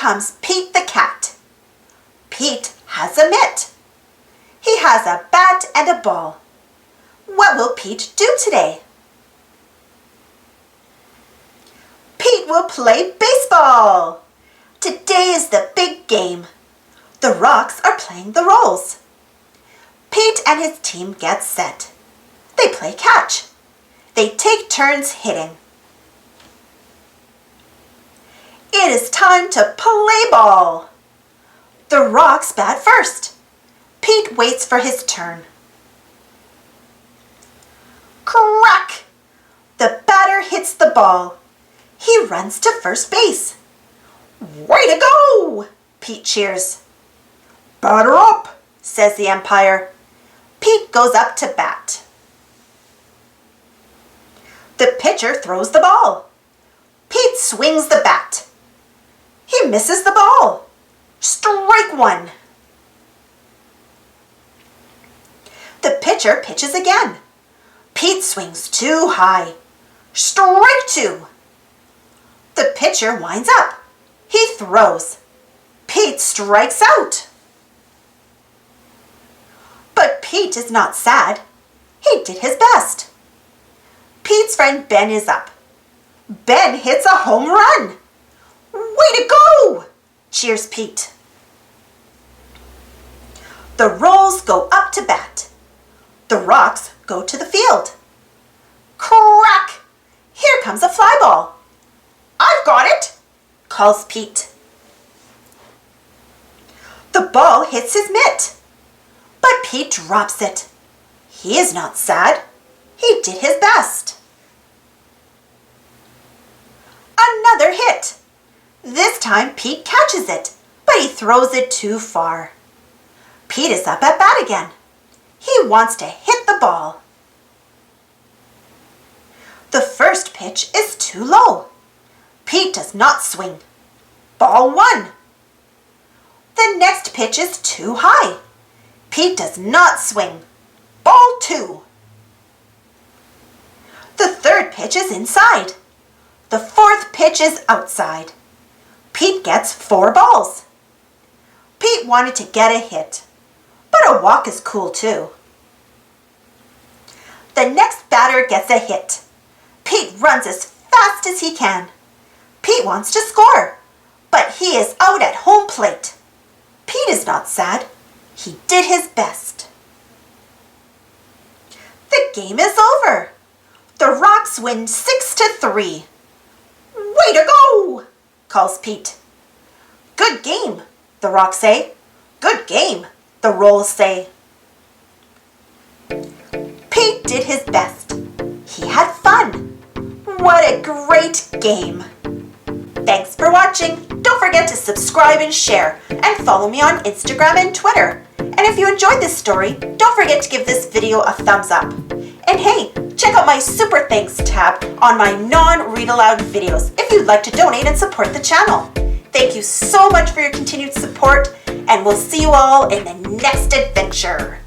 comes Pete the cat. Pete has a mitt. He has a bat and a ball. What will Pete do today? Pete will play baseball. Today is the big game. The rocks are playing the rolls. Pete and his team get set. They play catch. They take turns hitting. It is time to play ball. The rocks bat first. Pete waits for his turn. Crack! The batter hits the ball. He runs to first base. Way to go! Pete cheers. Batter up, says the umpire. Pete goes up to bat. The pitcher throws the ball. Pete swings the bat. He misses the ball. Strike one. The pitcher pitches again. Pete swings too high. Strike two. The pitcher winds up. He throws. Pete strikes out. But Pete is not sad. He did his best. Pete's friend Ben is up. Ben hits a home run. Way to go! Cheers Pete. The rolls go up to bat. The rocks go to the field. Crack! Here comes a fly ball. I've got it, calls Pete. The ball hits his mitt, but Pete drops it. He is not sad. He did his best. Another hit. This time Pete catches it, but he throws it too far. Pete is up at bat again. He wants to hit the ball. The first pitch is too low. Pete does not swing. Ball one. The next pitch is too high. Pete does not swing. Ball two. The third pitch is inside. The fourth pitch is outside. Pete gets 4 balls. Pete wanted to get a hit, but a walk is cool too. The next batter gets a hit. Pete runs as fast as he can. Pete wants to score, but he is out at home plate. Pete is not sad. He did his best. The game is over. The Rocks win 6-3. Way to go, calls Pete. Good game, the Rocks say. Good game, the Rolls say. Pete did his best. He had fun. What a great game. Thanks for watching. Don't forget to subscribe and share, and follow me on Instagram and Twitter. And if you enjoyed this story, don't forget to give this video a thumbs up. And hey, check out my Super Thanks tab on my non-read aloud videos if you'd like to donate and support the channel. Thank you so much for your continued support, and we'll see you all in the next adventure.